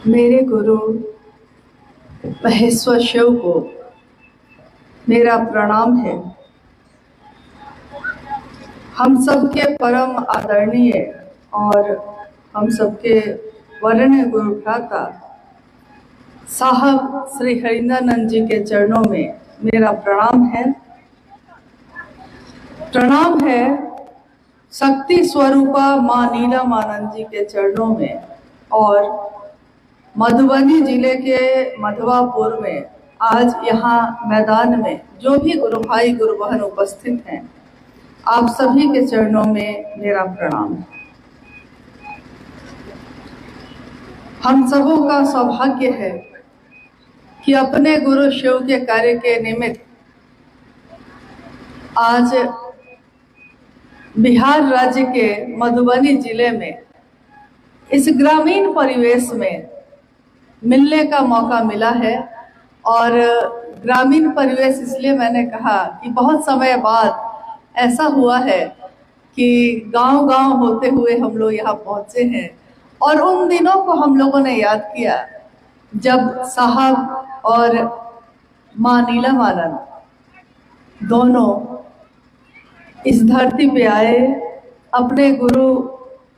मेरे गुरु महेश्वर शिव को मेरा प्रणाम है। हम सबके परम आदरणीय और हम सबके वरेण्य गुरु भ्राता साहब श्री हरिंद्रानंद जी के चरणों में मेरा प्रणाम है। प्रणाम है शक्ति स्वरूपा माँ नीलमानंद जी के चरणों में और मधुबनी जिले के मधवापुर में आज यहाँ मैदान में जो भी गुरु भाई गुरु बहन उपस्थित हैं, आप सभी के चरणों में मेरा प्रणाम है। हम सबों का सौभाग्य है कि अपने गुरु शिव के कार्य के निमित्त आज बिहार राज्य के मधुबनी जिले में इस ग्रामीण परिवेश में मिलने का मौका मिला है। और ग्रामीण परिवेश इसलिए मैंने कहा कि बहुत समय बाद ऐसा हुआ है कि गांव-गांव होते हुए हम लोग यहाँ पहुँचे हैं और उन दिनों को हम लोगों ने याद किया जब साहब और माँ नीलमानंद दोनों इस धरती पे आए, अपने गुरु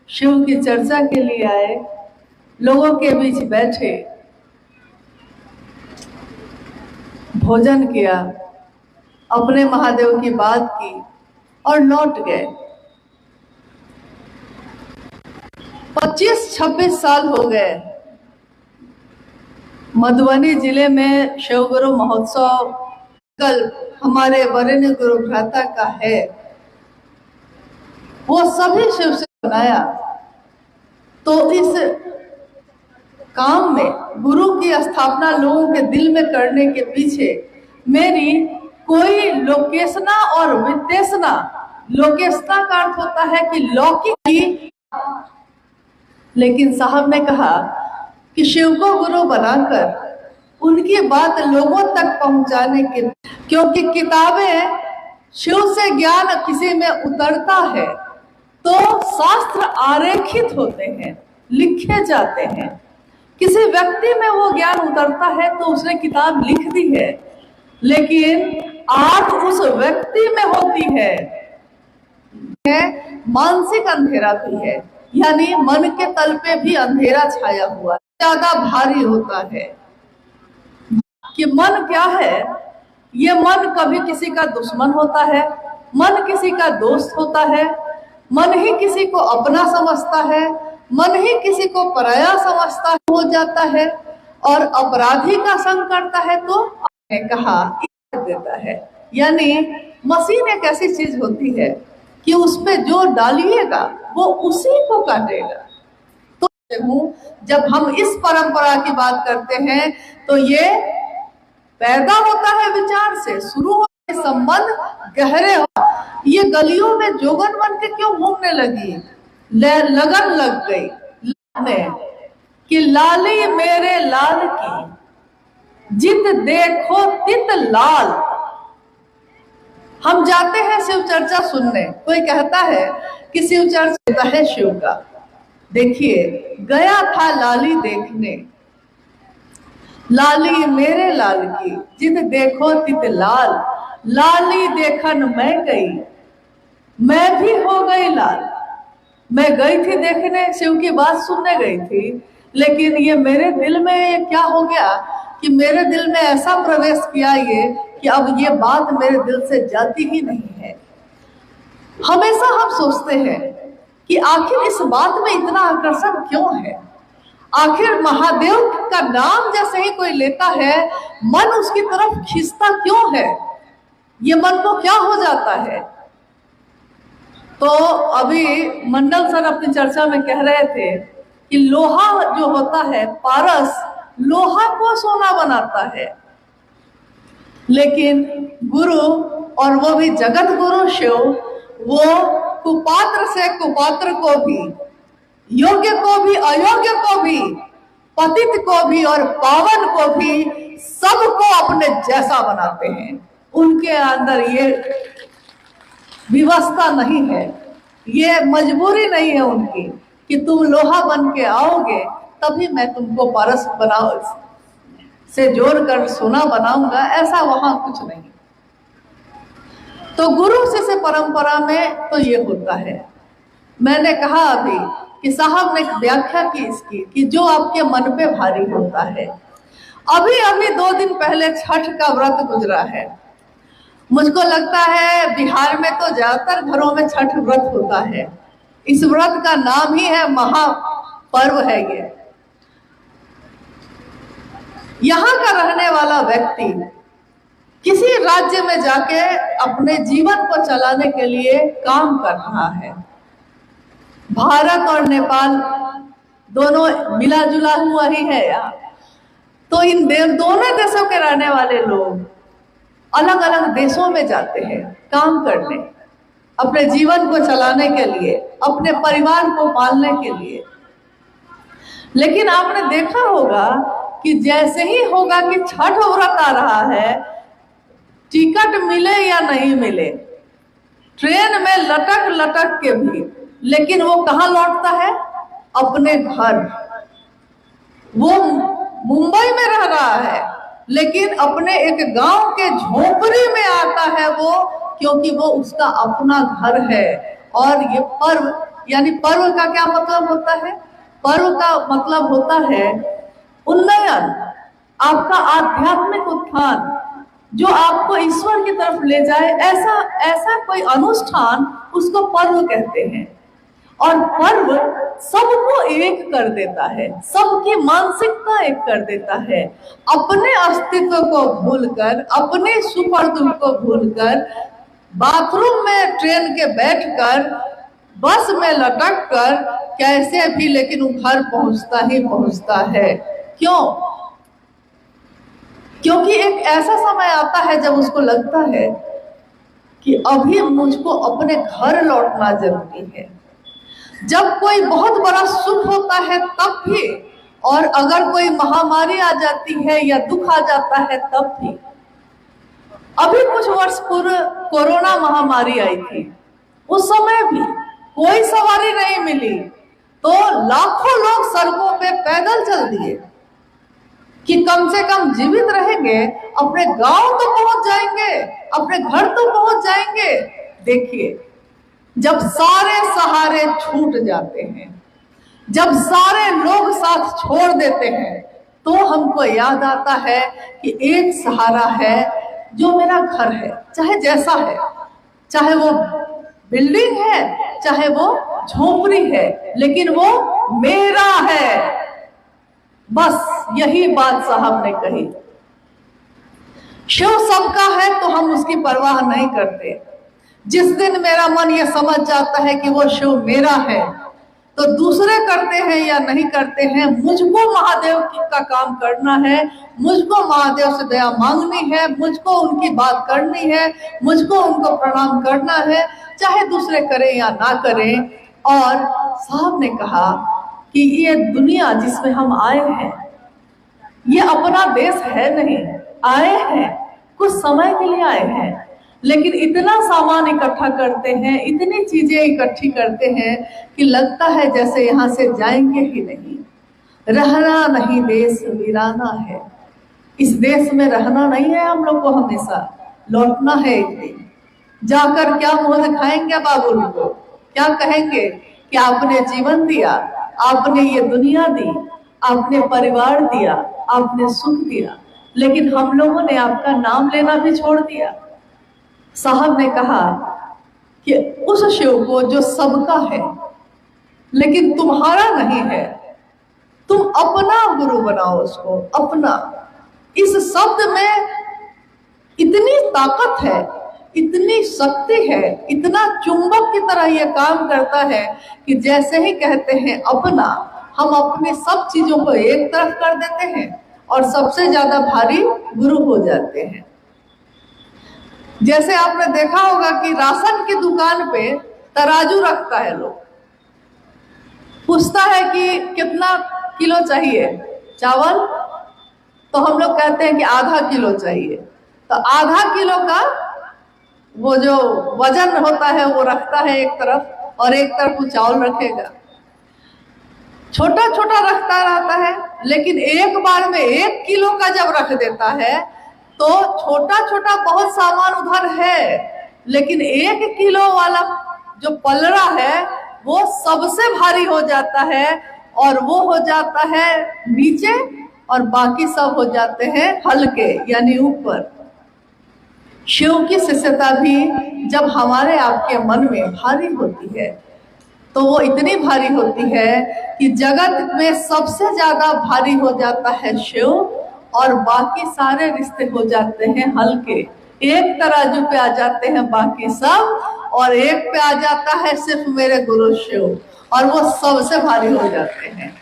शिव की चर्चा के लिए आए, लोगों के बीच बैठे, भोजन किया, अपने महादेव की बात की और लौट गए। 25-26 साल हो गए मधुबनी जिले में शिव गुरु महोत्सव कल हमारे वरेण्य गुरु भ्राता का है, वो सभी शिव से बनाया। तो इस काम में गुरु की स्थापना लोगों के दिल में करने के पीछे मेरी कोई लोकेशना और विदेशना, लोकेशना का अर्थ होता है कि लौकिक की, लेकिन साहब ने कहा कि शिव को गुरु बनाकर उनकी बात लोगों तक पहुंचाने के, क्योंकि किताबें शिव से ज्ञान किसी में उतरता है तो शास्त्र आरेखित होते हैं, लिखे जाते हैं। किसी व्यक्ति में वो ज्ञान उतरता है तो उसने किताब लिख दी है, लेकिन आग उस व्यक्ति में होती है मानसिक अंधेरा भी है, यानी मन के तल पे भी अंधेरा छाया हुआ, ज्यादा भारी होता है। कि मन क्या है? ये मन कभी किसी का दुश्मन होता है, मन किसी का दोस्त होता है, मन ही किसी को अपना समझता है, मन ही किसी को पराया समझता हो जाता है और अपराधी का संग करता है तो कहा देता है। यानी मशीन एक ऐसी चीज होती है कि उस पे जो डालिएगा वो उसी को काटेगा। तो जब हम इस परंपरा की बात करते हैं तो ये पैदा होता है विचार से, शुरू होते संबंध गहरे हो। ये गलियों में जोगन बन के क्यों घूमने लगी? लगन लग गई कि लाली मेरे लाल की जित देखो तित लाल। हम जाते हैं शिव चर्चा सुनने, कोई कहता है कि शिव चर्चा है शिव का। देखिए, गया था लाली देखने, लाली मेरे लाल की जित देखो तित लाल। लाली देखन मैं गई, मैं भी हो गई लाल। मैं गई थी देखने, शिव की बात सुनने गई थी, लेकिन ये मेरे दिल में क्या हो गया कि मेरे दिल में ऐसा प्रवेश किया ये कि अब ये बात मेरे दिल से जाती ही नहीं है। हमेशा हम सोचते हैं कि आखिर इस बात में इतना आकर्षण क्यों है? आखिर महादेव का नाम जैसे ही कोई लेता है मन उसकी तरफ खींचता क्यों है? ये मन को क्या हो जाता है? तो अभी मंडल सर अपनी चर्चा में कह रहे थे कि लोहा जो होता है, पारस लोहा को सोना बनाता है, लेकिन गुरु और वो भी जगत गुरु शिव, वो कुपात्र से कुपात्र को भी, योग्य को भी अयोग्य को भी, पतित को भी और पावन को भी, सबको अपने जैसा बनाते हैं। उनके अंदर ये व्यवस्था नहीं है, ये मजबूरी नहीं है उनकी कि तुम लोहा बन के आओगे तभी मैं तुमको पारस बनाओ से जोड़कर सोना बनाऊंगा, ऐसा वहां कुछ नहीं। तो गुरु शिष्य परंपरा में तो ये होता है। मैंने कहा अभी कि साहब ने व्याख्या की इसकी कि जो आपके मन पे भारी होता है। अभी अभी 2 दिन पहले छठ का व्रत गुजरा है। मुझको लगता है बिहार में तो ज्यादातर घरों में छठ व्रत होता है। इस व्रत का नाम ही है महापर्व है ये। यहाँ का रहने वाला व्यक्ति किसी राज्य में जाके अपने जीवन को चलाने के लिए काम कर रहा है। भारत और नेपाल दोनों मिला जुला हुआ ही है यार। तो इन दोनों देशों के रहने वाले लोग अलग अलग देशों में जाते हैं काम करने, अपने जीवन को चलाने के लिए, अपने परिवार को पालने के लिए। लेकिन आपने देखा होगा कि जैसे ही होगा कि छठ व्रत आ रहा है, टिकट मिले या नहीं मिले, ट्रेन में लटक लटक के भी, लेकिन वो कहाँ लौटता है? अपने घर। वो मुंबई में रह रहा है लेकिन अपने एक गांव के झोपड़ी में आता है वो, क्योंकि वो उसका अपना घर है। और ये पर्व, यानी पर्व का क्या मतलब होता है? पर्व का मतलब होता है उन्नयन, आपका आध्यात्मिक उत्थान, जो आपको ईश्वर की तरफ ले जाए। ऐसा कोई अनुष्ठान उसको पर्व कहते हैं। और पर्व सबको एक कर देता है, सबकी मानसिकता एक कर देता है। अपने अस्तित्व को भूलकर, अपने सुख और दुख को भूलकर, बाथरूम में ट्रेन के बैठकर, बस में लटक कर, कैसे भी लेकिन वो घर पहुंचता ही पहुंचता है। क्यों? क्योंकि एक ऐसा समय आता है जब उसको लगता है कि अभी मुझको अपने घर लौटना जरूरी है। जब कोई बहुत बड़ा सुख होता है तब भी, और अगर कोई महामारी आ जाती है या दुख आ जाता है तब भी। अभी कुछ वर्ष पूर्व कोरोना महामारी आई थी, उस समय भी कोई सवारी नहीं मिली तो लाखों लोग सड़कों पे पैदल चल दिए कि कम से कम जीवित रहेंगे, अपने गांव तो पहुंच जाएंगे, अपने घर तो पहुंच जाएंगे। देखिए, जब सारे सहारे छूट जाते हैं, जब सारे लोग साथ छोड़ देते हैं, तो हमको याद आता है कि एक सहारा है जो मेरा घर है, चाहे जैसा है, चाहे वो बिल्डिंग है, चाहे वो झोपड़ी है, लेकिन वो मेरा है। बस यही बात साहब ने कही। शिव सबका है तो हम उसकी परवाह नहीं करते। जिस दिन मेरा मन ये समझ जाता है कि वो शिव मेरा है, तो दूसरे करते हैं या नहीं करते हैं, मुझको महादेव का काम करना है, मुझको महादेव से दया मांगनी है, मुझको उनकी बात करनी है, मुझको उनको प्रणाम करना है, चाहे दूसरे करें या ना करें। और साहब ने कहा कि ये दुनिया जिसमें हम आए हैं, ये अपना देश है नहीं। आए हैं कुछ समय के लिए आए हैं, लेकिन इतना सामान इकट्ठा करते हैं, इतनी चीजें इकट्ठी करते हैं कि लगता है जैसे यहाँ से जाएंगे ही नहीं। रहना नहीं देश वीराना है। इस देश में रहना नहीं है हम लोग को, हमेशा लौटना है एक दिन। जाकर क्या मुंह दिखाएंगे बाबू को, क्या कहेंगे कि आपने जीवन दिया, आपने ये दुनिया दी, आपने परिवार दिया, आपने सुख दिया, लेकिन हम लोगों ने आपका नाम लेना भी छोड़ दिया। साहब ने कहा कि उस शिव को जो सबका है लेकिन तुम्हारा नहीं है, तुम अपना गुरु बनाओ उसको, अपना। इस शब्द में इतनी ताकत है, इतनी शक्ति है, इतना चुंबक की तरह यह काम करता है कि जैसे ही कहते हैं अपना, हम अपने सब चीजों को एक तरफ कर देते हैं और सबसे ज्यादा भारी गुरु हो जाते हैं। जैसे आपने देखा होगा कि राशन की दुकान पे तराजू रखता है, लोग पूछता है कि कितना किलो चाहिए चावल, तो हम लोग कहते हैं कि आधा किलो चाहिए। तो आधा किलो का वो जो वजन होता है वो रखता है एक तरफ, और एक तरफ वो चावल रखेगा। छोटा छोटा रखता रहता है, लेकिन एक बार में 1 किलो का जब रख देता है तो छोटा छोटा बहुत सामान उधर है, लेकिन 1 किलो वाला जो पलड़ा है वो सबसे भारी हो जाता है, और वो हो जाता है नीचे और बाकी सब हो जाते हैं हल्के यानी ऊपर। शिव की शिष्यता भी जब हमारे आपके मन में भारी होती है तो वो इतनी भारी होती है कि जगत में सबसे ज्यादा भारी हो जाता है शिव, और बाकी सारे रिश्ते हो जाते हैं हल्के। एक तराजू पे आ जाते हैं बाकी सब, और एक पे आ जाता है सिर्फ मेरे गुरु शिव, और वो सबसे भारी हो जाते हैं।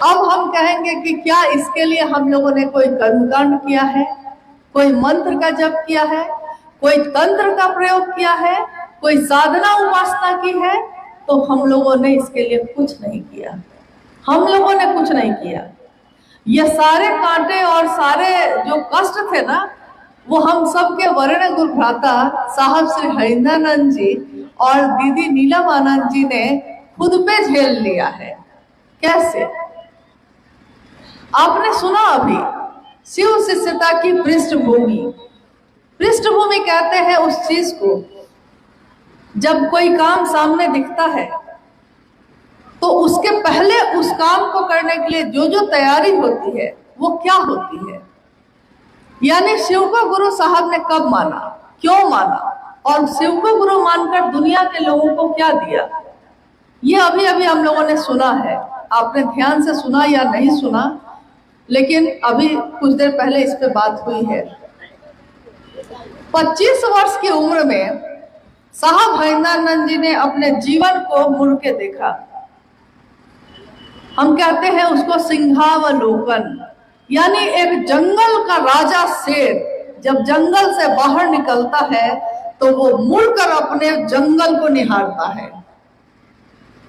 अब हम कहेंगे कि क्या इसके लिए हम लोगों ने कोई कर्मकांड किया है, कोई मंत्र का जप किया है, कोई तंत्र का प्रयोग किया है, कोई साधना उपासना की है? तो हम लोगों ने इसके लिए कुछ नहीं किया। हम लोगों ने कुछ नहीं किया। ये सारे कांटे और सारे जो कष्ट थे ना, वो हम सब के वर्ण गुरु भ्राता साहब श्री हरिंद्रानंद जी और दीदी नीलम आनंद जी ने खुद पे झेल लिया है। कैसे? आपने सुना अभी शिव शिष्यता की पृष्ठभूमि। पृष्ठभूमि कहते हैं उस चीज को जब कोई काम सामने दिखता है तो उसके पहले उस काम को करने के लिए जो जो तैयारी होती है वो क्या होती है। यानी शिव को गुरु साहब ने कब माना, क्यों माना, और शिव को गुरु मानकर दुनिया के लोगों को क्या दिया, ये अभी अभी हम लोगों ने सुना है। आपने ध्यान से सुना या नहीं सुना, लेकिन अभी कुछ देर पहले इस पे बात हुई है। 25 वर्ष की उम्र में साहब हरिंद्रानंद जी ने अपने जीवन को मुड़ के देखा। हम कहते हैं उसको सिंहावलोकन, यानी एक जंगल का राजा शेर जब जंगल से बाहर निकलता है तो वो मुड़कर अपने जंगल को निहारता है।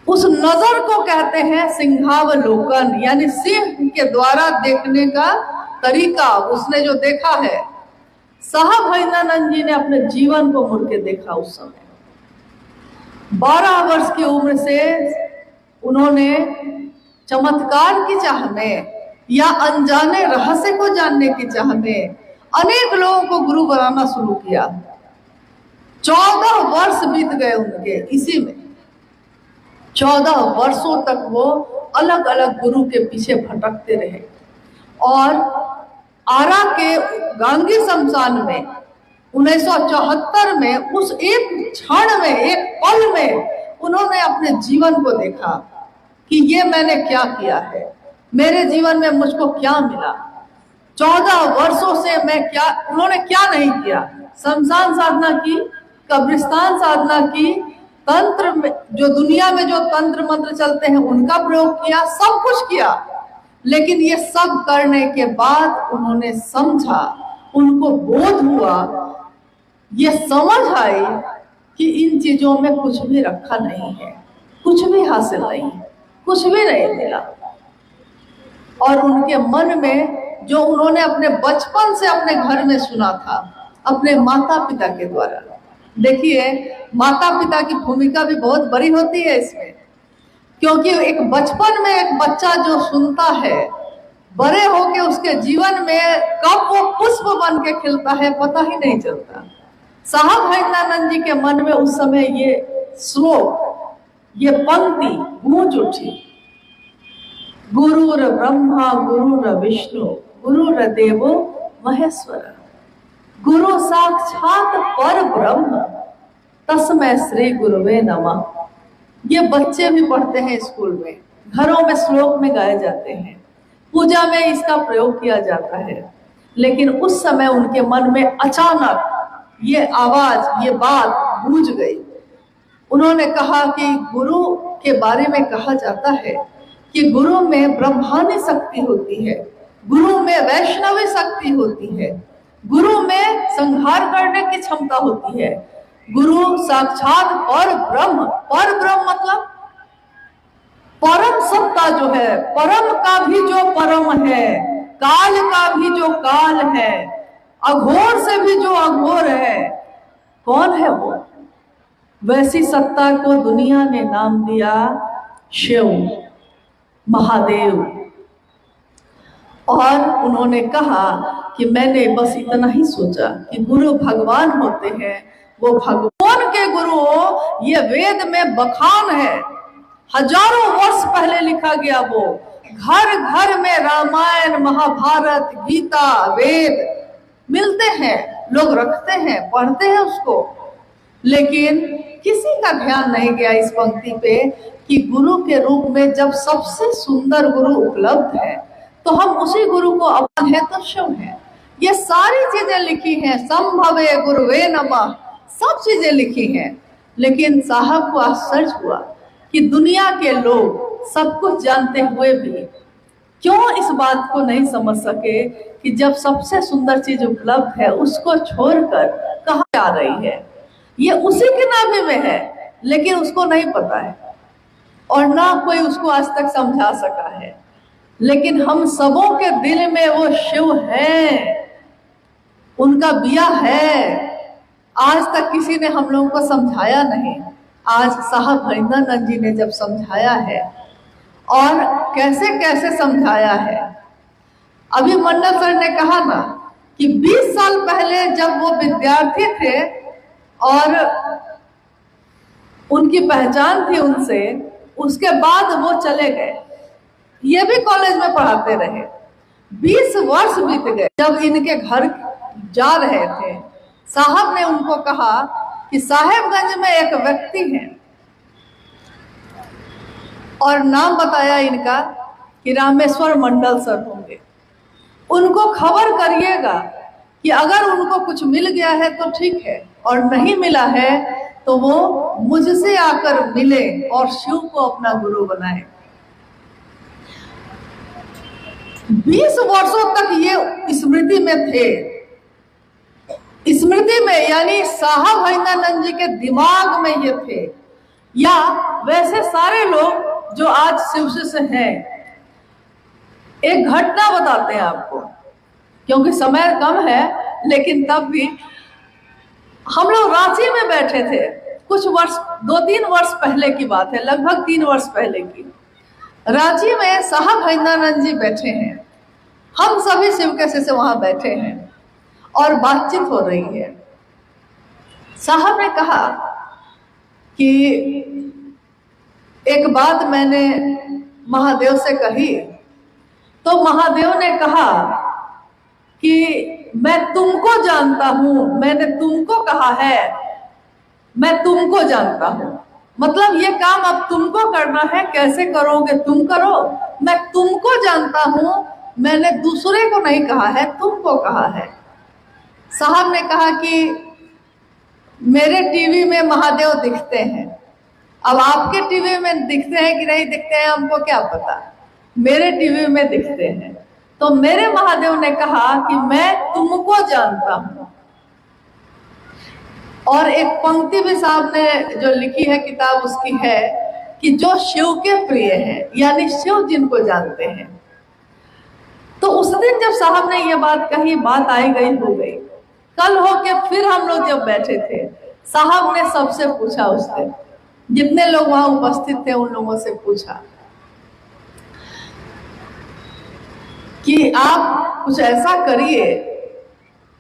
उस नजर को कहते हैं सिंहावलोकन, यानी सिंह के द्वारा देखने का तरीका उसने जो देखा है। साहब हरिंद्रानंद जी ने अपने जीवन को मुड़ के देखा। उस समय 12 वर्ष की उम्र से उन्होंने चमत्कार की चाह में या अनजाने रहस्य को जानने की चाह में अनेक लोगों को गुरु बनाना शुरू किया। 14 वर्ष बीत गए उनके इसी में। 14 वर्षों तक वो अलग अलग गुरु के पीछे भटकते रहे, और आरा के गांगी शमशान में 1974 में उस एक क्षण में, एक पल में उन्होंने अपने जीवन को देखा कि ये मैंने क्या किया है, मेरे जीवन में मुझको क्या मिला। 14 वर्षों से मैं क्या, उन्होंने क्या नहीं किया। शमशान साधना की, कब्रिस्तान साधना की, तंत्र में जो दुनिया में जो तंत्र मंत्र चलते हैं उनका प्रयोग किया, सब कुछ किया। लेकिन ये सब करने के बाद उन्होंने समझा, उनको बोध हुआ, ये समझ आई कि इन चीजों में कुछ भी रखा नहीं है, कुछ भी हासिल नहीं है, कुछ भी नहीं मिला। और उनके मन में जो उन्होंने अपने बचपन से अपने घर में सुना था, अपने माता पिता के द्वारा, देखिए माता पिता की भूमिका भी बहुत बड़ी होती है इसमें, क्योंकि एक बचपन में एक बच्चा जो सुनता है, बड़े होके उसके जीवन में कब वो पुष्प बन के खिलता है पता ही नहीं चलता। साहब हरिंद्रानंद जी के मन में उस समय ये श्लोक, ये पंक्ति गूंज उठी, गुरुर ब्रह्मा गुरुर विष्णु गुरुर देवो महेश्वर, गुरु साक्षात पर ब्रह्म तस्मै श्री गुरुवे नमः। ये बच्चे भी पढ़ते हैं स्कूल में, घरों में श्लोक में गाए जाते हैं, पूजा में इसका प्रयोग किया जाता है। लेकिन उस समय उनके मन में अचानक ये आवाज, ये बात गूंज गई। उन्होंने कहा कि गुरु के बारे में कहा जाता है कि गुरु में ब्रह्मांडी शक्ति होती है, गुरु में वैष्णवी शक्ति होती है, गुरु में संहार करने की क्षमता होती है, गुरु साक्षात पर ब्रह्म। पर ब्रह्म मतलब परम सत्ता जो है, परम का भी जो परम है, काल का भी जो काल है, अघोर से भी जो अघोर है। कौन है वो? वैसी सत्ता को दुनिया ने नाम दिया शिव, महादेव। और उन्होंने कहा कि मैंने बस इतना ही सोचा कि गुरु भगवान होते हैं, वो भगवान के गुरु हो, ये वेद में बखान है। हजारों वर्ष पहले लिखा गया वो, घर घर में रामायण, महाभारत, गीता, वेद मिलते हैं, लोग रखते हैं, पढ़ते हैं उसको, लेकिन किसी का ध्यान नहीं गया इस पंक्ति पे कि गुरु के रूप में जब सबसे सुंदर गुरु उपलब्ध है तो हम उसी गुरु को अपन है तो शिव है। ये सारी चीजें लिखी हैं, संभवे गुरुवे नमः, सब चीजें लिखी हैं। लेकिन साहब को आश्चर्य हुआ कि दुनिया के लोग सब कुछ जानते हुए भी क्यों इस बात को नहीं समझ सके कि जब सबसे सुंदर चीज उपलब्ध है उसको छोड़कर कहाँ जा रही है। ये उसी के नाभि में है, लेकिन उसको नहीं पता है और ना कोई उसको आज तक समझा सका है। लेकिन हम सबों के दिल में वो शिव है, उनका बिया है। आज तक किसी ने हम लोगों को समझाया नहीं। आज साहब हरिंदर जी ने जब समझाया है, और कैसे कैसे समझाया है। अभी मंडल सर ने कहा ना कि 20 साल पहले जब वो विद्यार्थी थे और उनकी पहचान थी उनसे, उसके बाद वो चले गए, ये भी कॉलेज में पढ़ाते रहे। 20 वर्ष बीत गए। जब इनके घर जा रहे थे, साहब ने उनको कहा कि साहेबगंज में एक व्यक्ति है, और नाम बताया इनका कि रामेश्वर मंडल सर होंगे। उनको खबर करिएगा कि अगर उनको कुछ मिल गया है तो ठीक है, और नहीं मिला है तो वो मुझसे आकर मिले और शिव को अपना गुरु बनाए। 20 वर्षों तक ये स्मृति में थे। स्मृति में यानी साहब हरिंदर जी के दिमाग में ये थे, या वैसे सारे लोग जो आज शिव से हैं। एक घटना बताते हैं आपको, क्योंकि समय कम है, लेकिन तब भी हम लोग रांची में बैठे थे कुछ वर्ष, 2-3 वर्ष पहले की बात है, लगभग 3 वर्ष पहले की। रांची में साहब हरिंदर जी बैठे हैं, हम सभी शिव के से वहां बैठे हैं और बातचीत हो रही है। साहब ने कहा कि एक बात मैंने महादेव से कही, तो महादेव ने कहा कि मैं तुमको जानता हूं, मैंने तुमको कहा है, मैं तुमको जानता हूं। मतलब ये काम अब तुमको करना है, कैसे करोगे तुम करो, मैं तुमको जानता हूं, मैंने दूसरे को नहीं कहा है, तुमको कहा है। साहब ने कहा कि मेरे टीवी में महादेव दिखते हैं, अब आपके टीवी में दिखते हैं कि नहीं दिखते हैं हमको क्या पता, मेरे टीवी में दिखते हैं। तो मेरे महादेव ने कहा कि मैं तुमको जानता हूं। और एक पंक्ति भी साहब ने जो लिखी है किताब उसकी है कि जो शिव के प्रिय हैं, यानी शिव जिनको जानते हैं। तो उस दिन जब साहब ने ये बात कही, बात आई गई हो गई। कल होके फिर हम लोग जब बैठे थे, साहब ने सबसे पूछा, उस दिन जितने लोग वहां उपस्थित थे उन लोगों से पूछा कि आप कुछ ऐसा करिए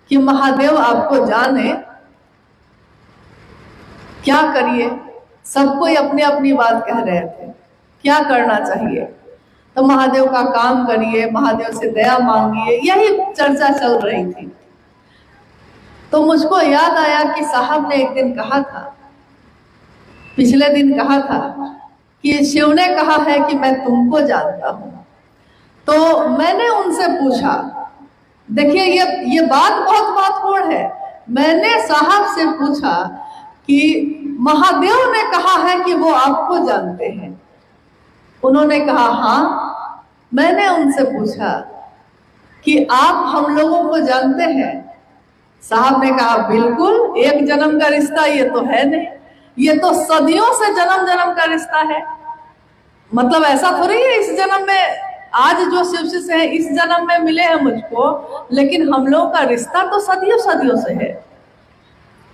कि महादेव आपको जाने, क्या करिए। सब कोई अपनी अपनी बात कह रहे थे, क्या करना चाहिए। तो महादेव का काम करिए, महादेव से दया मांगिए, यही चर्चा चल रही थी। तो मुझको याद आया कि साहब ने एक दिन कहा था, पिछले दिन कहा था कि शिव ने कहा है कि मैं तुमको जानता हूं। तो मैंने उनसे पूछा, देखिए ये बात बहुत महत्वपूर्ण है। मैंने साहब से पूछा कि महादेव ने कहा है कि वो आपको जानते हैं। उन्होंने कहा हाँ। मैंने उनसे पूछा कि आप हम लोगों को जानते हैं। साहब ने कहा बिल्कुल, एक जन्म का रिश्ता ये तो है नहीं, ये तो सदियों से जन्म जन्म का रिश्ता है। मतलब ऐसा थोड़ी है इस जन्म में, आज जो शिव से है इस जन्म में मिले हैं मुझको, लेकिन हम लोगों का रिश्ता तो सदियों सदियों से है।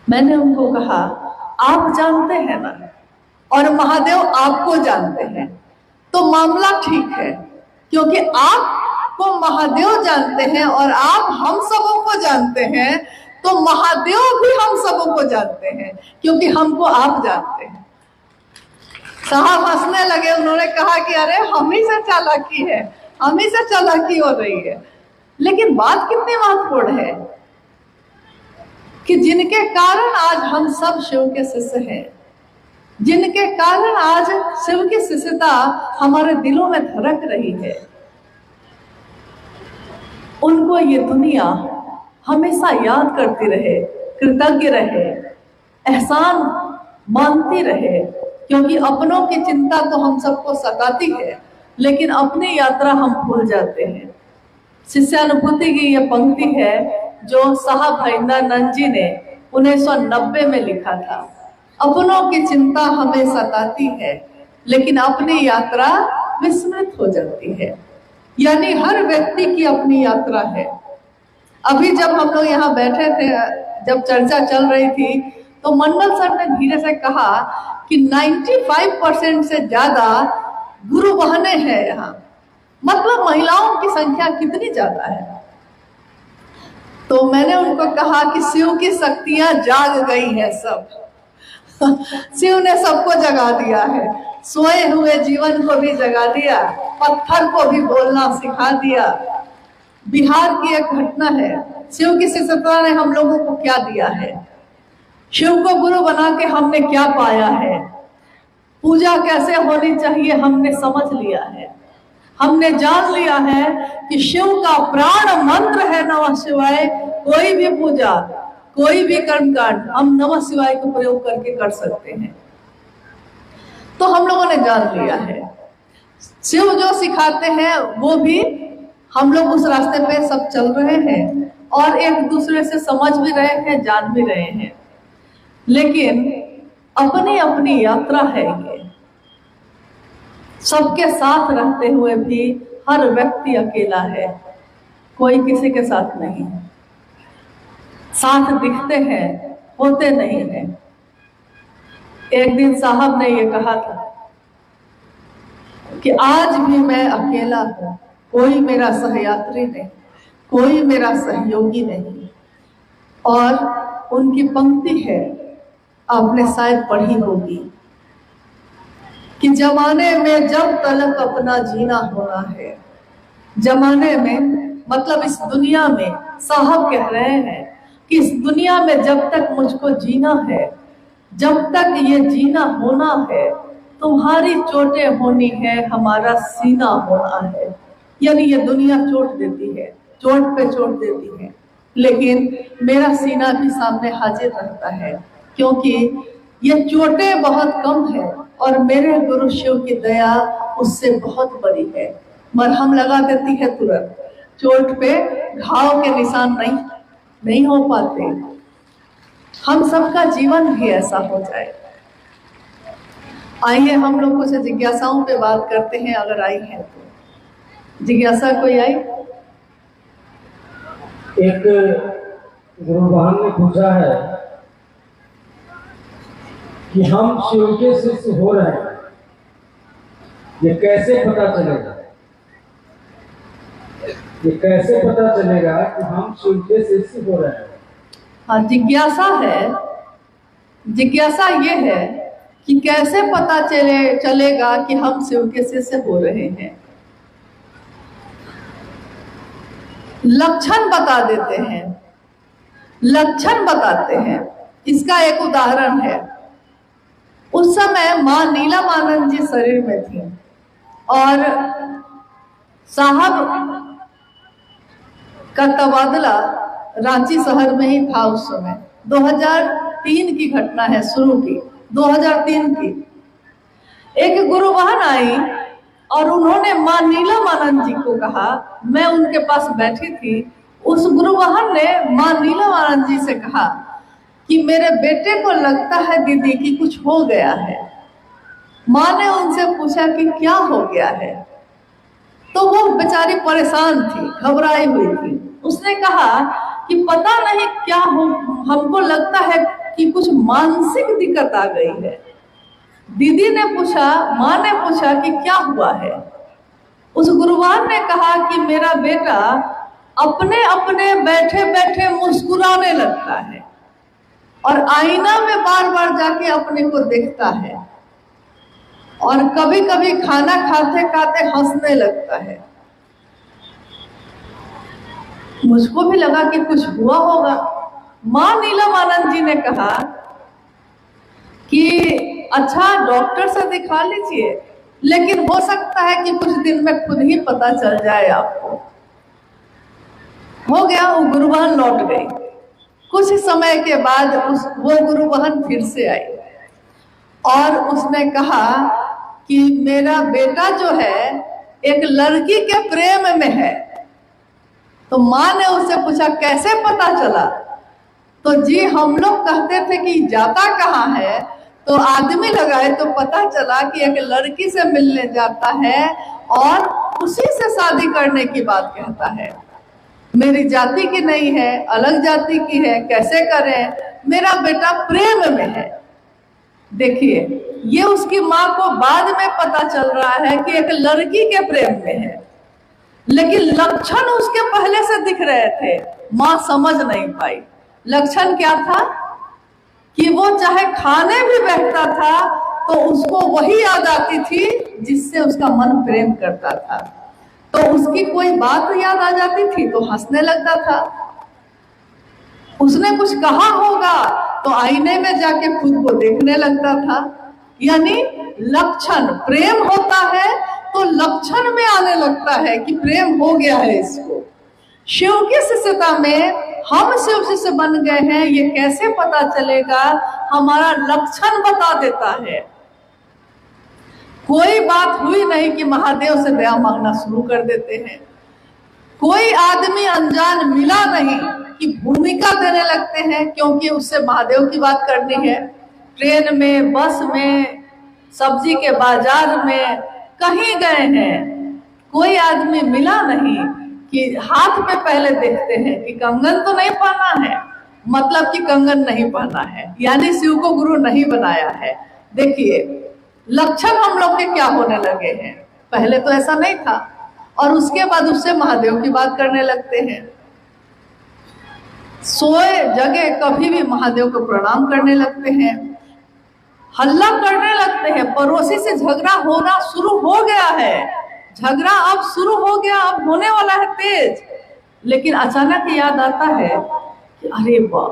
मैंने उनको कहा आप जानते हैं ना, और महादेव आपको जानते हैं, तो मामला ठीक है, क्योंकि आप को महादेव जानते हैं और आप हम सबों को जानते हैं, तो महादेव भी हम सबों को जानते हैं, क्योंकि हमको आप जानते हैं। साहब हंसने लगे, उन्होंने कहा कि अरे हम ही से चालाकी है, हम ही से चालाकी हो रही है। लेकिन बात कितनी महत्वपूर्ण है कि जिनके कारण आज हम सब शिव के शिष्य हैं, जिनके कारण आज शिव की शिष्यता हमारे दिलों में धड़क रही है, उनको ये दुनिया हमेशा याद करती रहे, कृतज्ञ रहे, एहसान मानती रहे। क्योंकि अपनों की चिंता तो हम सबको सताती है, लेकिन अपनी यात्रा हम भूल जाते हैं। शिष्यानुभूति की ये पंक्ति है जो साहब भैंदानंद जी ने 1990 में लिखा था। अपनों की चिंता हमें सताती है, लेकिन अपनी यात्रा विस्मृत हो जाती है। यानी हर व्यक्ति की अपनी यात्रा है। अभी जब हम लोग यहाँ बैठे थे, जब चर्चा चल रही थी, तो मंडल सर ने धीरे से कहा कि 95% से ज्यादा गुरु बहनें हैं यहाँ। मतलब महिलाओं की संख्या कितनी ज्यादा है। तो मैंने उनको कहा कि शिव की शक्तियां जाग गई है सब। शिव ने सबको जगा दिया है, सोए हुए जीवन को भी जगा दिया, पत्थर को भी बोलना सिखा दिया। बिहार की एक घटना है, शिव की शिष्यता ने हम लोगों को क्या दिया है, शिव को गुरु बना के हमने क्या पाया है, पूजा कैसे होनी चाहिए हमने समझ लिया है। हमने जान लिया है कि शिव का प्राण मंत्र है नमः शिवाय। कोई भी पूजा, कोई भी कर्मकांड हम नमः शिवाय का प्रयोग करके कर सकते हैं। तो हम लोगों ने जान लिया है, शिव जो सिखाते हैं वो भी हम लोग उस रास्ते पे सब चल रहे हैं और एक दूसरे से समझ भी रहे हैं, जान भी रहे हैं। लेकिन अपनी अपनी यात्रा है ये। सबके साथ रहते हुए भी हर व्यक्ति अकेला है, कोई किसी के साथ नहीं। साथ दिखते हैं, होते नहीं हैं। एक दिन साहब ने ये कहा था कि आज भी मैं अकेला हूं, कोई मेरा सहयात्री नहीं, कोई मेरा सहयोगी नहीं। और उनकी पंक्ति है, आपने शायद पढ़ी होगी कि जमाने में जब तलक अपना जीना होना है। जमाने में मतलब इस दुनिया में, साहब कह रहे हैं कि इस दुनिया में जब तक मुझको जीना है, जब तक ये जीना होना है, तुम्हारी चोटें होनी है, हमारा सीना होना है। यानी ये दुनिया चोट देती है, चोट पे चोट देती है, लेकिन मेरा सीना भी सामने हाजिर रहता है, क्योंकि ये चोटें बहुत कम है और मेरे गुरु शिव की दया उससे बहुत बड़ी है। मरहम लगा देती है तुरंत, चोट पे घाव के निशान नहीं हो पाते। हम सबका जीवन भी ऐसा हो जाए। आइए हम लोग कुछ जिज्ञासाओं पे बात करते हैं, अगर आई है तो। जिज्ञासा कोई आई? एक गुरुवान ने पूछा है कि हम शिव के शिष्य हो रहे हैं, ये कैसे पता चलेगा? ये कैसे पता चलेगा कि हम शिव के शिष्य हो रहे हैं? हाँ, जिज्ञासा है। जिज्ञासा ये है कि कैसे पता चलेगा कि हम शिव के शिष्य हो रहे हैं। लक्षण बता देते हैं, लक्षण बताते हैं। इसका एक उदाहरण है, उस समय मां नीलमानंद जी शरीर में थी और साहब का तबादला रांची शहर में ही था उस समय। 2003 की घटना है, शुरू की 2003 की। एक गुरु बहन आई और उन्होंने मां नीलमानंद जी को कहा, मैं उनके पास बैठी थी, उस गुरु बहन ने मां नीलमानंद जी से कहा कि मेरे बेटे को लगता है दीदी कि कुछ हो गया है। मां ने उनसे पूछा कि क्या हो गया है, तो वो बेचारी परेशान थी, घबराई हुई थी। उसने कहा कि पता नहीं क्या हो, हमको लगता है कि कुछ मानसिक दिक्कत आ गई है। दीदी ने पूछा, माँ ने पूछा कि क्या हुआ है। उस गुरुवान ने कहा कि मेरा बेटा अपने अपने बैठे बैठे मुस्कुराने लगता है और आईना में बार बार जाके अपने को देखता है और कभी कभी खाना खाते खाते हंसने लगता है। मुझको भी लगा कि कुछ हुआ होगा। माँ नीलम आनंद जी ने कहा कि अच्छा डॉक्टर से दिखा लीजिए, लेकिन हो सकता है कि कुछ दिन में खुद ही पता चल जाए आपको। हो गया, वो गुरुबहन लौट गई। कुछ समय के बाद वो गुरुबहन फिर से आई और उसने कहा कि मेरा बेटा जो है एक लड़की के प्रेम में है। तो माँ ने उससे पूछा कैसे पता चला? तो जी हम लोग कहते थे कि जाता कहाँ है, तो आदमी लगाए तो पता चला कि एक लड़की से मिलने जाता है और उसी से शादी करने की बात कहता है। मेरी जाति की नहीं है, अलग जाति की है, कैसे करें? मेरा बेटा प्रेम में है। देखिए, ये उसकी माँ को बाद में पता चल रहा है कि एक लड़की के प्रेम में है, लेकिन लक्षण उसके पहले से दिख रहे थे। माँ समझ नहीं पाई। लक्षण क्या था कि वो चाहे खाने भी बैठता था तो उसको वही याद आती थी जिससे उसका मन प्रेम करता था। तो उसकी कोई बात याद आ जाती थी तो हंसने लगता था। उसने कुछ कहा होगा तो आईने में जाके खुद को देखने लगता था। यानी लक्षण, प्रेम होता है तो लक्षण में आने लगता है कि प्रेम हो गया है इसको। शिव की शिष्यता में हम शिव शिष्य बन गए हैं, ये कैसे पता चलेगा? हमारा लक्षण बता देता है। कोई बात हुई नहीं कि महादेव से दया मांगना शुरू कर देते हैं। कोई आदमी अनजान मिला नहीं कि भूमिका देने लगते हैं, क्योंकि उससे महादेव की बात करनी है। ट्रेन में, बस में, सब्जी के बाजार में, कहीं गए हैं, कोई आदमी मिला नहीं कि हाथ पे पहले देखते हैं कि कंगन तो नहीं पहना है, मतलब कि कंगन नहीं पहना है, यानी शिव को गुरु नहीं बनाया है। देखिए लक्षण हम लोग के क्या होने लगे हैं। पहले तो ऐसा नहीं था और उसके बाद उससे महादेव की बात करने लगते हैं। सोए जगह कभी भी महादेव को प्रणाम करने लगते हैं, हल्ला करने लगते हैं। पड़ोसी से झगड़ा होना शुरू हो गया है, झगड़ा अब शुरू हो गया, अब होने वाला है तेज। लेकिन अचानक याद आता है कि अरे वाह,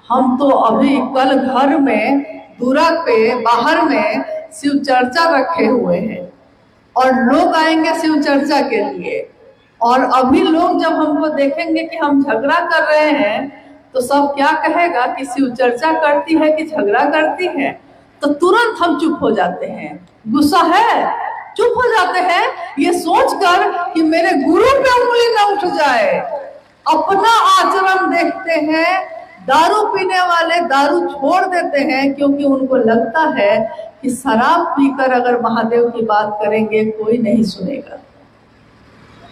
हम तो अभी कल घर में दूरा पे बाहर में शिव चर्चा रखे हुए हैं और लोग आएंगे शिव चर्चा के लिए, और अभी लोग जब हमको देखेंगे कि हम झगड़ा कर रहे हैं तो सब क्या कहेगा कि शिव चर्चा करती है कि झगड़ा करती है। तो तुरंत हम चुप हो जाते हैं। गुस्सा है, चुप हो जाते हैं, ये सोचकर कि मेरे गुरु पे उंगली न उठ जाए। अपना आचरण देखते हैं। दारू पीने वाले दारू छोड़ देते हैं क्योंकि उनको लगता है कि शराब पीकर अगर महादेव की बात करेंगे कोई नहीं सुनेगा।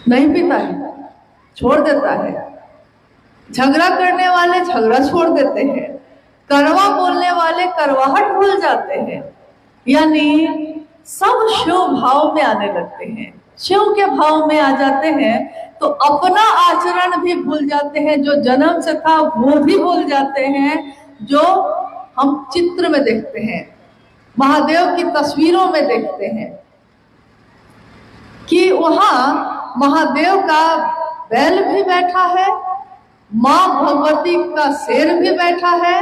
नहीं पीता है, छोड़ देता है। झगड़ा करने वाले झगड़ा छोड़ देते हैं, कड़वा बोलने वाले कड़वाहट भूल जाते हैं। यानी सब शिव भाव में आने लगते हैं, शिव के भाव में आ जाते हैं तो अपना आचरण भी भूल जाते हैं, जो जन्म से था वो भी भूल जाते हैं। जो हम चित्र में देखते हैं, महादेव की तस्वीरों में देखते हैं कि वहाँ महादेव का बैल भी बैठा है, माँ भगवती का शेर भी बैठा है,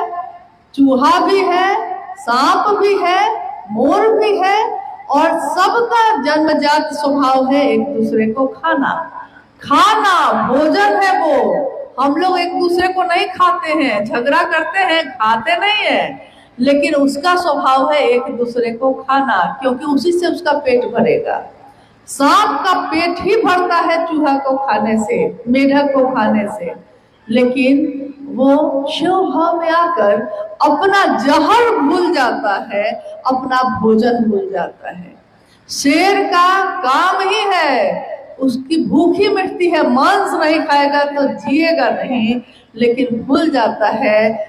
चूहा भी है, सांप भी है, मोर भी है, और सबका जन्मजात स्वभाव है एक दूसरे को खाना। खाना भोजन है वो। हम लोग एक दूसरे को नहीं खाते हैं, झगड़ा करते हैं, खाते नहीं है, लेकिन उसका स्वभाव है एक दूसरे को खाना, क्योंकि उसी से उसका पेट भरेगा। सांप का पेट ही भरता है चूहा को खाने से, मेढक को खाने से, लेकिन वो शिव भाव में आकर अपना जहर भूल जाता है, अपना भोजन भूल जाता है। शेर का काम ही है, उसकी भूख ही मिटती है, मांस नहीं खाएगा तो जिएगा नहीं, लेकिन भूल जाता है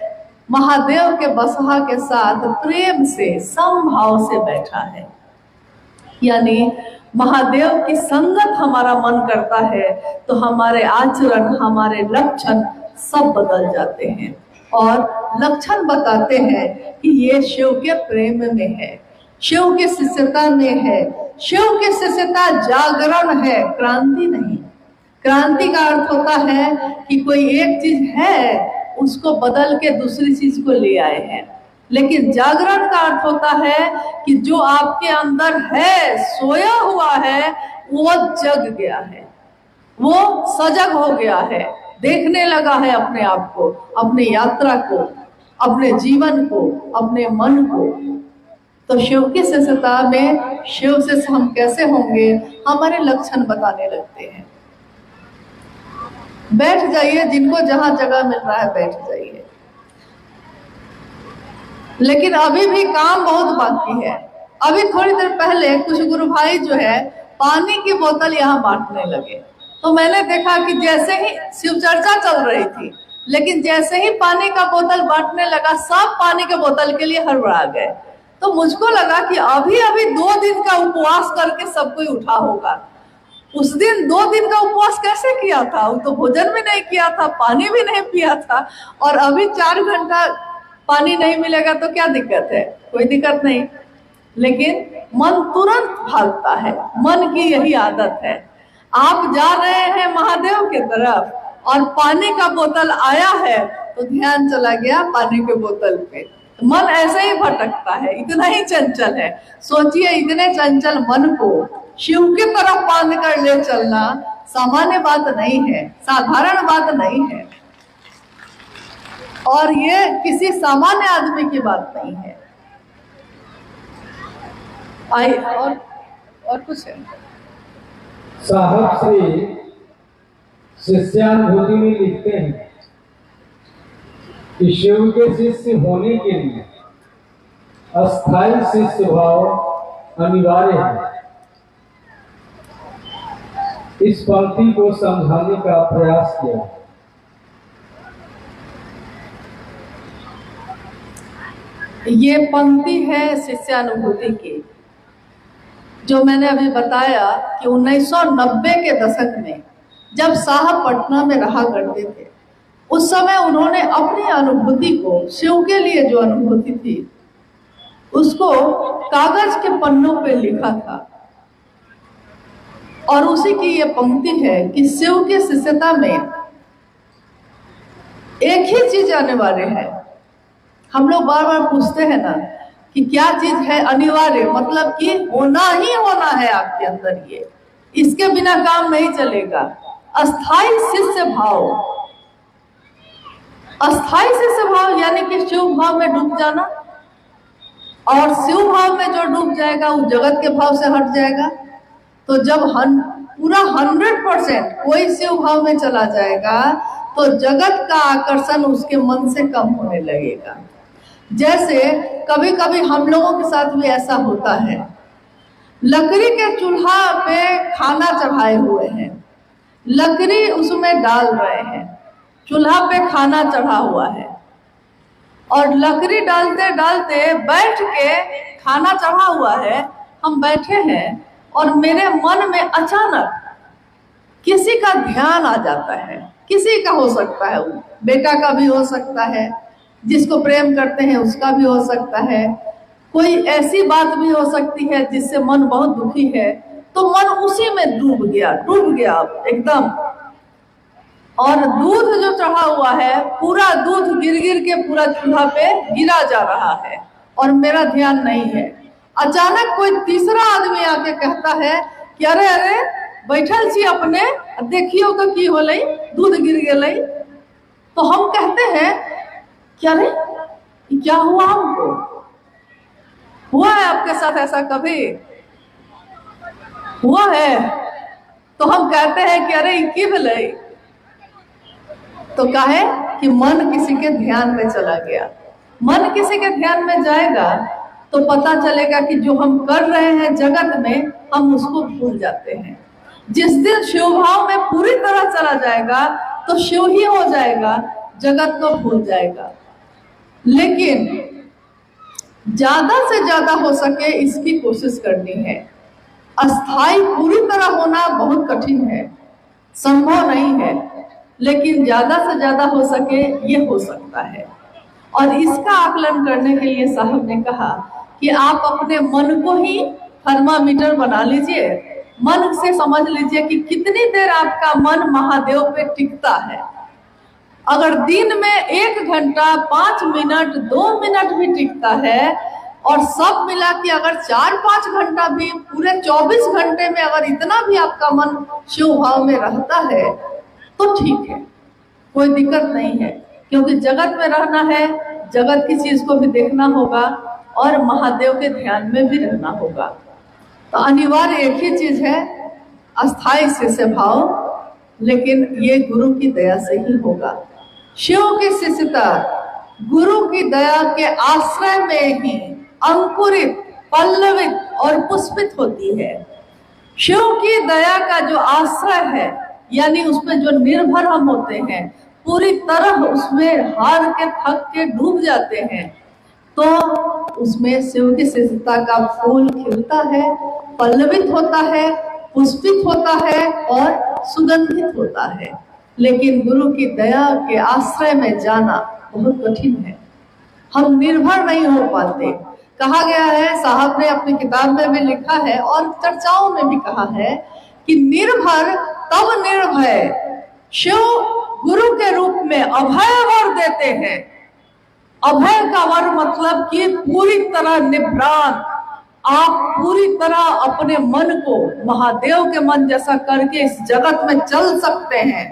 महादेव के बसहा के साथ प्रेम से समभाव से बैठा है। यानी महादेव की संगत हमारा मन करता है तो हमारे आचरण, हमारे लक्षण सब बदल जाते हैं और लक्षण बताते हैं कि ये शिव के प्रेम में है, शिव के शिष्यता में है। शिव की शिष्यता जागरण है, क्रांति नहीं। क्रांति का अर्थ होता है कि कोई एक चीज है उसको बदल के दूसरी चीज को ले आए हैं, लेकिन जागरण का अर्थ होता है कि जो आपके अंदर है, सोया हुआ है, वो जग गया है, वो सजग हो गया है, देखने लगा है अपने आप को, अपनी यात्रा को, अपने जीवन को, अपने मन को। तो शिव की शिष्यता में शिव से हम कैसे होंगे, हमारे लक्षण बताने लगते हैं। बैठ जाइए, जिनको जहां जगह मिल रहा है बैठ जाइए। लेकिन अभी भी काम बहुत बाकी है। अभी थोड़ी देर पहले कुछ गुरु भाई जो है पानी की बोतल यहाँ बांटने लगे, तो मैंने देखा कि जैसे ही शिव चर्चा चल रही थी, लेकिन जैसे ही पानी का बोतल बांटने लगा, सब पानी के बोतल के लिए हड़बड़ा गए। तो मुझको लगा कि अभी अभी 2 दिन का उपवास करके सब कोई उठा होगा। उस दिन 2 दिन का उपवास कैसे किया था? वो तो भोजन भी नहीं किया था, पानी भी नहीं पिया था, और अभी 4 घंटा पानी नहीं मिलेगा तो क्या दिक्कत है? कोई दिक्कत नहीं। लेकिन मन तुरंत भागता है, मन की यही आदत है। आप जा रहे हैं महादेव के तरफ और पानी का बोतल आया है तो ध्यान चला गया पानी के बोतल पे। मन ऐसे ही भटकता है, इतना ही चंचल है। सोचिए, इतने चंचल मन को शिव की तरफ बांध कर ले चलना सामान्य बात नहीं है, साधारण बात नहीं है, और ये किसी सामान्य आदमी की बात नहीं है। और कुछ है? साहब श्री शिष्यानुभूति में लिखते हैं कि शिव के शिष्य होने के लिए अस्थायी शिष्य भाव अनिवार्य है। इस पंक्ति को समझाने का प्रयास किया। ये पंक्ति है शिष्यानुभूति की, जो मैंने अभी बताया कि 1990 के दशक में जब साहब पटना में रहा करते थे, उस समय उन्होंने अपनी अनुभूति को, शिव के लिए जो अनुभूति थी, उसको कागज के पन्नों पे लिखा था। और उसी की ये पंक्ति है कि शिव की शिष्यता में एक ही चीज अनिवार्य है। हम लोग बार बार पूछते हैं ना कि क्या चीज है अनिवार्य, मतलब कि होना ही होना है आपके अंदर, ये इसके बिना काम नहीं चलेगा। अस्थाई शिष्य भाव, अस्थाई शिष्य भाव यानी कि शिव भाव में डूब जाना, और शिव भाव में जो डूब जाएगा वो जगत के भाव से हट जाएगा। तो जब पूरा 100% कोई शिव भाव में चला जाएगा तो जगत का आकर्षण उसके मन से कम होने लगेगा। जैसे कभी कभी हम लोगों के साथ भी ऐसा होता है, लकड़ी के चूल्हा पे खाना चढ़ाए हुए हैं, लकड़ी उसमें डाल रहे हैं, चूल्हा पे खाना चढ़ा हुआ है, और लकड़ी डालते डालते बैठ के, खाना चढ़ा हुआ है, हम बैठे हैं और मेरे मन में अचानक किसी का ध्यान आ जाता है। किसी का हो सकता है, वो बेटा का भी हो सकता है, जिसको प्रेम करते हैं उसका भी हो सकता है, कोई ऐसी बात भी हो सकती है जिससे मन बहुत दुखी है, तो मन उसी में डूब गया एकदम। और दूध जो चढ़ा हुआ है, पूरा दूध गिर गिर के पूरा चूल्हा पे गिरा जा रहा है और मेरा ध्यान नहीं है। अचानक कोई तीसरा आदमी आके कहता है कि अरे अरे बैठल छी अपने, देखियो तो की होलई, दूध गिर गई। तो हम कहते हैं क्या रे, क्या हुआ? हमको हुआ है आपके साथ ऐसा कभी हुआ है? तो हम कहते हैं कि अरे की भलाई, तो कहे कि मन किसी के ध्यान में चला गया। मन किसी के ध्यान में जाएगा तो पता चलेगा कि जो हम कर रहे हैं जगत में, हम उसको भूल जाते हैं। जिस दिन शिव भाव में पूरी तरह चला जाएगा तो शिव ही हो जाएगा, जगत को भूल जाएगा। लेकिन ज्यादा से ज्यादा हो सके इसकी कोशिश करनी है। अस्थाई पूरी तरह होना बहुत कठिन है, संभव नहीं है, लेकिन ज्यादा से ज्यादा हो सके ये हो सकता है। और इसका आकलन करने के लिए साहब ने कहा कि आप अपने मन को ही थर्मामीटर बना लीजिए, मन से समझ लीजिए कि कितनी देर आपका मन महादेव पे टिकता है। अगर दिन में 1 घंटा 5 मिनट 2 मिनट भी टिकता है और सब मिला के अगर 4-5 घंटा भी, पूरे 24 घंटे में अगर इतना भी आपका मन शिव भाव में रहता है तो ठीक है, कोई दिक्कत नहीं है। क्योंकि जगत में रहना है, जगत की चीज को भी देखना होगा और महादेव के ध्यान में भी रहना होगा। तो अनिवार्य एक ही चीज है, अस्थाई शिष्य भाव, लेकिन ये गुरु की दया से ही होगा। शिव की शिष्यता गुरु की दया के आश्रय में ही अंकुरित, पल्लवित और पुष्पित होती है। शिव की दया का जो आश्रय है, यानी उसमें जो निर्भर हम होते हैं, पूरी तरह उसमें हार के थक के डूब जाते हैं, तो उसमें शिव की शिष्यता का फूल खिलता है, पल्लवित होता है, पुष्पित होता है और सुगंधित होता है। लेकिन गुरु की दया के आश्रय में जाना बहुत कठिन है, हम निर्भर नहीं हो पाते। कहा गया है, साहब ने अपनी किताब में भी लिखा है और चर्चाओं में भी कहा है कि निर्भर तब निर्भय, शिव गुरु के रूप में अभय वर देते हैं। अभय का वर मतलब कि पूरी तरह निभ्रांत, आप पूरी तरह अपने मन को महादेव के मन जैसा करके इस जगत में चल सकते हैं,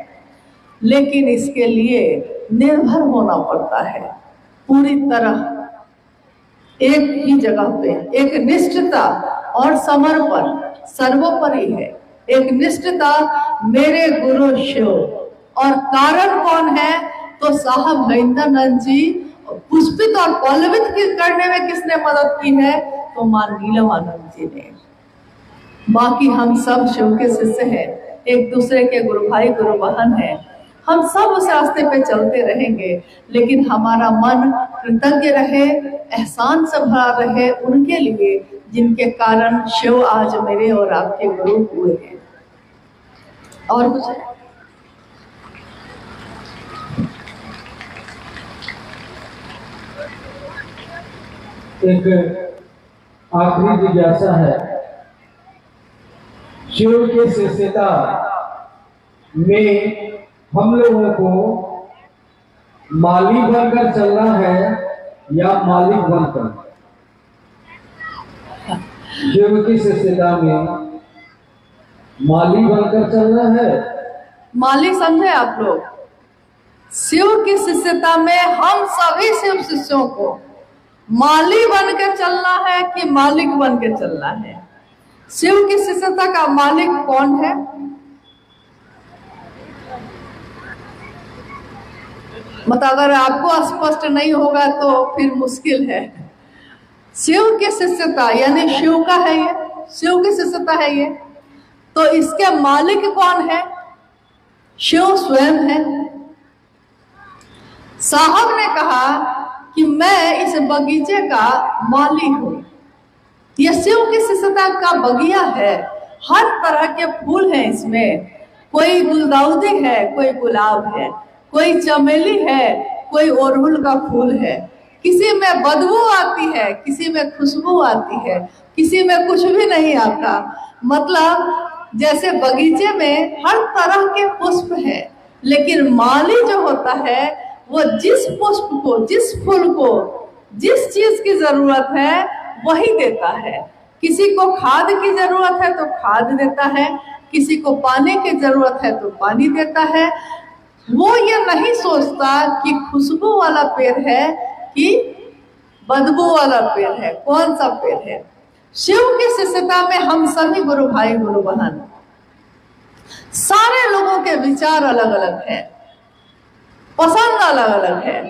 लेकिन इसके लिए निर्भर होना पड़ता है पूरी तरह एक ही जगह पे। एक निष्ठता और समर्पण सर्वोपरि है। एक निष्ठता मेरे गुरु शिव, और कारण कौन है? तो साहब महेंद्रनाथ जी पुष्पित और पल्लवित करने में किसने मदद की है? तो मां नीलमानंद जी ने। बाकी हम सब शिव के शिष्य हैं, एक दूसरे के गुरु भाई गुरु बहन हैं। हम सब उस रास्ते पे चलते रहेंगे, लेकिन हमारा मन कृतज्ञ रहे, एहसान से भरा रहे उनके लिए जिनके कारण शिव आज मेरे और आपके गुरु हुए हैं। और कुछ है? एक आखिरी जिज्ञासा है, शिव के शिष्यता में हम लोगों को माली बनकर चलना है या मालिक बनकर? शिव की शिष्यता में माली बनकर चलना है? मालिक समझे आप लोग? शिव की शिष्यता में हम सभी शिव शिष्यों को माली बन के चलना है कि मालिक बन के चलना है? शिव की शिष्यता का मालिक कौन है? मतलब अगर आपको स्पष्ट नहीं होगा तो फिर मुश्किल है। शिव की शिष्यता यानी शिव का है ये, शिव की शिष्यता है ये, तो इसके मालिक कौन है? शिव स्वयं है। साहब ने कहा कि मैं इस बगीचे का माली हूं। यह शिव की शिष्यता का बगिया है, हर तरह के फूल हैं इसमें। कोई गुलदाउदी है, कोई गुलाब है, कोई चमेली है, कोई ओरहुल का फूल है। किसी में बदबू आती है, किसी में खुशबू आती है, किसी में कुछ भी नहीं आता। मतलब जैसे बगीचे में हर तरह के पुष्प है, लेकिन माली जो होता है वो जिस पुष्प को, जिस फूल को, जिस चीज की जरूरत है वही देता है। किसी को खाद की जरूरत है तो खाद देता है, किसी को पानी की जरूरत है तो पानी देता है। वो ये नहीं सोचता कि खुशबू वाला पेड़ है कि बदबू वाला पेड़ है, कौन सा पेड़ है। शिव की शिष्यता में हम सभी गुरु भाई गुरु बहन, सारे लोगों के विचार अलग अलग है, पसंद अलग अलग है,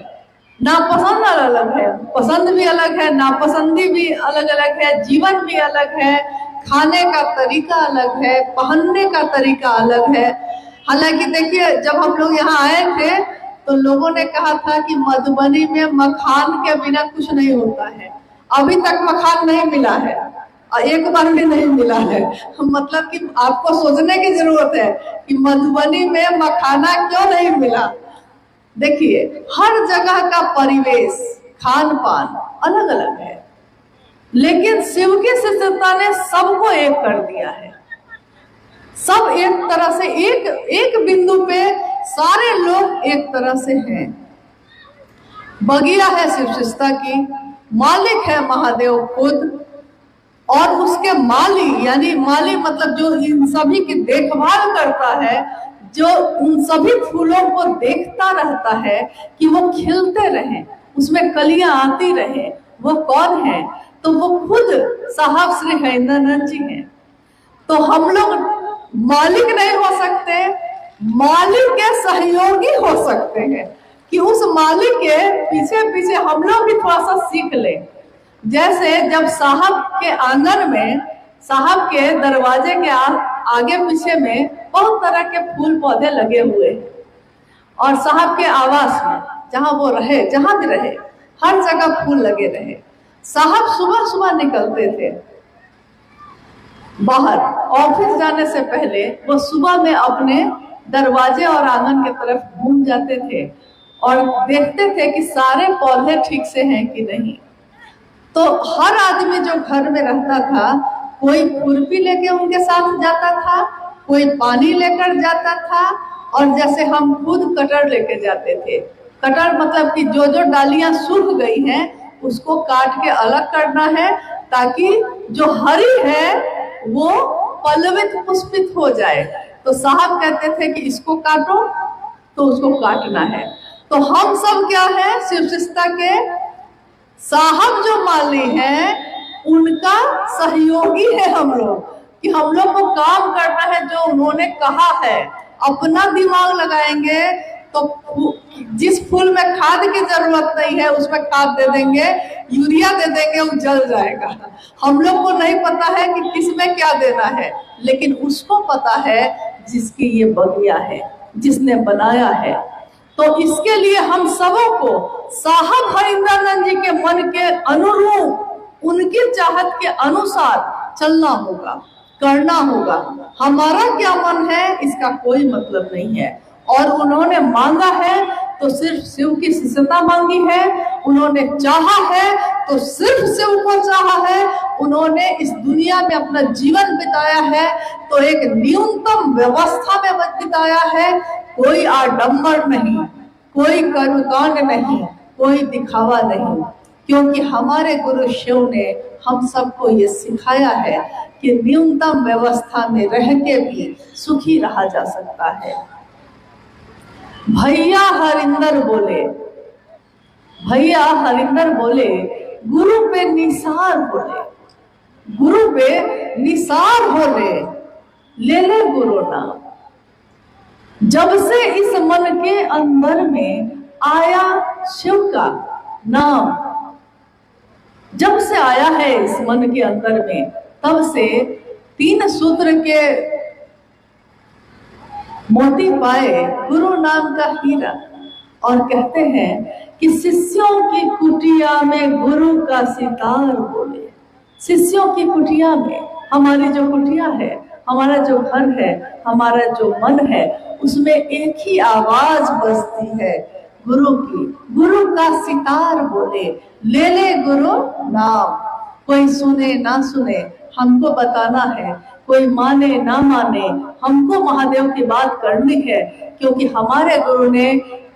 नापसंद अलग अलग है, पसंद भी अलग है, नापसंदी भी अलग अलग है, जीवन भी अलग है, खाने का तरीका अलग है, पहनने का तरीका अलग है। हालांकि देखिए जब हम लोग यहाँ आए थे तो लोगों ने कहा था कि मधुबनी में मखान के बिना कुछ नहीं होता है। अभी तक मखान नहीं मिला है और एक बार भी नहीं मिला है। मतलब कि आपको सोचने की जरूरत है कि मधुबनी में मखाना क्यों नहीं मिला। देखिए, हर जगह का परिवेश, खान पान अलग अलग है, लेकिन शिव की शिष्यता ने सबको एक कर दिया है। सब एक तरह से, एक बिंदु पे सारे लोग एक तरह से हैं। बगिया है शिव शिष्यता की, मालिक है महादेव खुद, और उसके माली यानी माली मतलब जो इन सभी की देखभाल करता है, जो उन सभी फूलों को देखता रहता है कि वो खिलते रहें, उसमें कलियां आती रहे, वो कौन है? तो वो खुद साहब श्री हरिंद्रानंद जी हैं। तो हम लोग मालिक नहीं हो सकते, मालिक के सहयोगी हो सकते हैं कि उस मालिक के पीछे पीछे हम लोग भी थोड़ा सा सीख लें। जैसे जब साहब के आंगन में, साहब के दरवाजे के आगे पीछे में बहुत तरह के फूल पौधे लगे हुए हैं, और साहब के आवास में जहां वो रहे, जहां भी रहे, हर जगह फूल लगे रहे। साहब सुबह सुबह निकलते थे बाहर, ऑफिस जाने से पहले वो सुबह में अपने दरवाजे और आंगन की तरफ घूम जाते थे और देखते थे कि सारे पौधे ठीक से हैं कि नहीं। तो हर आदमी जो घर में रहता था, कोई खुरपी लेके उनके साथ जाता था, कोई पानी लेकर जाता था, और जैसे हम खुद कटर लेके जाते थे। कटर मतलब कि जो जो डालियां सूख गई हैं उसको काट के अलग करना है, ताकि जो हरी है वो पल्लवित पुष्पित हो जाए। तो साहब कहते थे कि इसको काटो, तो उसको काटना है। तो हम सब क्या है, शिव शिष्यता के साहब जो माली हैं उनका सहयोगी है हम लोग, कि हम लोग को काम करना है जो उन्होंने कहा है। अपना दिमाग लगाएंगे तो जिस फूल में खाद की जरूरत नहीं है उसमें खाद दे देंगे, यूरिया दे देंगे, वो जल जाएगा। हम लोग को नहीं पता है कि किसमें क्या देना है, लेकिन उसको पता है जिसकी ये बगिया है, जिसने बनाया है। तो इसके लिए हम सबों को साहब हरिंद्रानंद जी के मन के अनुरूप, उनकी चाहत के अनुसार चलना होगा, करना होगा। हमारा क्या मन है इसका कोई मतलब नहीं है। और उन्होंने मांगा है तो सिर्फ शिव की शिष्यता मांगी है, उन्होंने चाहा है तो सिर्फ शिव को चाहा है। उन्होंने इस दुनिया में अपना जीवन बिताया है तो एक न्यूनतम व्यवस्था में बिताया है, कोई आडंबर नहीं, कोई कर्मकांड नहीं, कोई दिखावा नहीं। क्योंकि हमारे गुरु शिव ने हम सबको ये सिखाया है कि न्यूनतम व्यवस्था में रह के भी सुखी रहा जा सकता है। भैया हरिंदर बोले, भैया हरिंदर बोले, गुरु पे निसार बोले, गुरु पे निसार बोले, ले ले गुरु नाम। जब से इस मन के अंदर में आया शिव का नाम, जब से आया है इस मन के अंदर में, तब से 3 सूत्र के मोती पाए गुरु नाम का हीरा। और कहते हैं कि शिष्यों की कुटिया में गुरु का सितार बोले। शिष्यों की कुटिया में, हमारी जो कुटिया है, हमारा जो घर है, हमारा जो मन है, उसमें एक ही आवाज बजती है गुरु की। गुरु का सितार बोले, ले ले गुरु नाम। कोई सुने ना सुने, हमको बताना है, कोई माने ना माने, हमको महादेव की बात करनी है, क्योंकि हमारे गुरु ने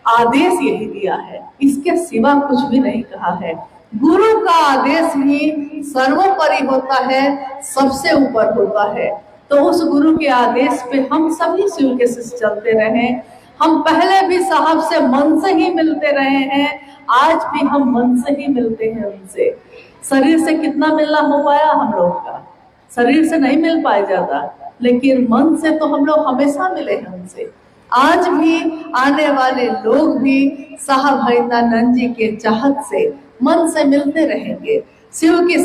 आदेश यही दिया है, इसके सिवा कुछ भी नहीं कहा है। गुरु का आदेश ही सर्वोपरि होता है, सबसे ऊपर होता है। तो उस गुरु के आदेश पे हम सभी शिव के शिष्य चलते रहे। हम पहले भी साहब से मन से ही मिलते रहे हैं, आज भी हम मन से ही मिलते हैं उनसे। शरीर से कितना मिलना हो पाया हम लोग का, शरीर से नहीं मिल पाए ज्यादा, लेकिन मन से तो हम लोग हमेशा मिले हैं उनसे। आज भी आने वाले लोग भी साहब हरिंद्रानंद जी के चाहत से मन से मिलते रहेंगे। शिव की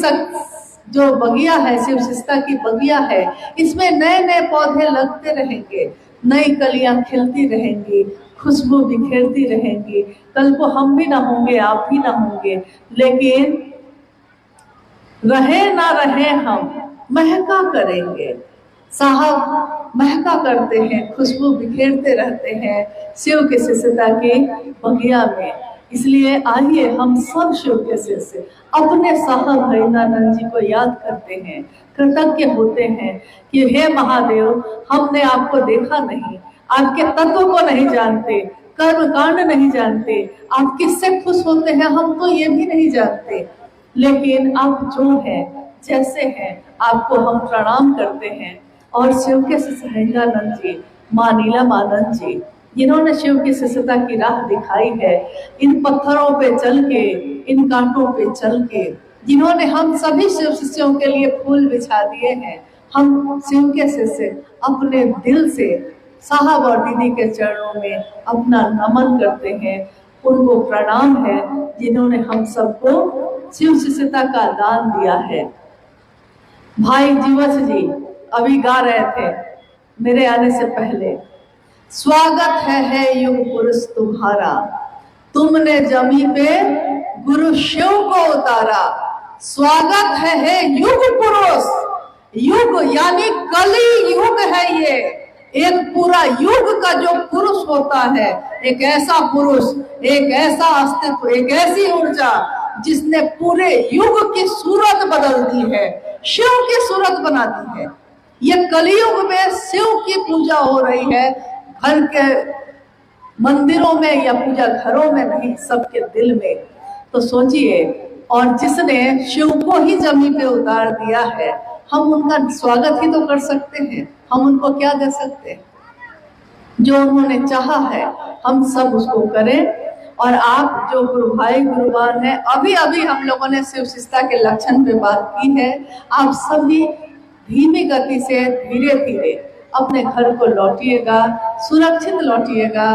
जो बगिया है, शिव शिष्यता की बगिया है, इसमें नए नए पौधे लगते रहेंगे, नई कलियां खिलती रहेंगी, खुशबू बिखेरती रहेंगी। कल को हम भी ना होंगे, आप भी ना होंगे, लेकिन रहे ना रहे हम महका करेंगे। साहब महका करते हैं, खुशबू बिखेरते रहते हैं शिव के शिष्यता के बगिया में। इसलिए आइए हम सब शिव के शिष्य अपने साहब हरिनानंद जी को याद करते हैं, कृतज्ञ होते हैं कि हे महादेव, हमने आपको देखा नहीं, आपके तत्व को नहीं जानते, कर्म कांड नहीं जानते, आप किससे खुश होते हैं हम तो ये भी नहीं जानते, लेकिन आप जो हैं जैसे हैं आपको हम प्रणाम करते हैं। और शिव के शिष्य हरिनानंद जी, माँ नीलमानंद जी, जिन्होंने शिव की शिष्यता की राह दिखाई है, इन पत्थरों पे चल के, इन कांटों पे चल के, जिन्होंने हम सभी शिव शिष्यों के लिए फूल बिछा दिए हैं, हम शिव के शिष्य अपने दिल से साहब और दीदी के चरणों में अपना नमन करते हैं। उनको प्रणाम है जिन्होंने हम सबको शिव शिष्यता का दान दिया है। भाई जीवछ जी अभी गा रहे थे मेरे आने से पहले, स्वागत है युग पुरुष तुम्हारा, तुमने जमी पे गुरु शिव को उतारा। स्वागत है युग पुरुष, युग यानी कली युग है ये, एक पूरा युग का जो पुरुष होता है, एक ऐसा पुरुष, एक ऐसा अस्तित्व, एक ऐसी ऊर्जा जिसने पूरे युग की सूरत बदल दी है, शिव की सूरत बना दी है। ये कलयुग में शिव की पूजा हो रही है, घर के मंदिरों में या पूजा घरों में नहीं, सबके दिल में। तो सोचिए, और जिसने शिव को ही जमीन पे उतार दिया है, हम उनका स्वागत ही तो कर सकते हैं, हम उनको क्या दे सकते हैं? जो उन्होंने चाहा है हम सब उसको करें। और आप जो गुरु भाई गुरुवान है, अभी अभी हम लोगों ने शिव शिष्यता के लक्षण पे बात की है, आप सभी धीमी गति से धीरे धीरे अपने घर को लौटिएगा, सुरक्षित लौटिएगा।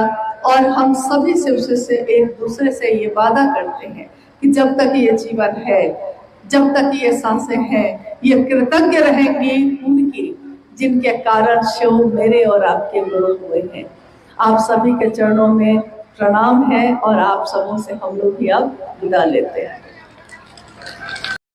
और हम सभी शिव शिष्य एक दूसरे से ये वादा करते हैं कि जब तक ये जीवन है, जब तक ये सांसें हैं, ये कृतज्ञ रहेंगी उनकी जिनके कारण शिव मेरे और आपके गुरु हुए हैं। आप सभी के चरणों में प्रणाम है और आप सबों से हम लोग भी अब विदा लेते हैं।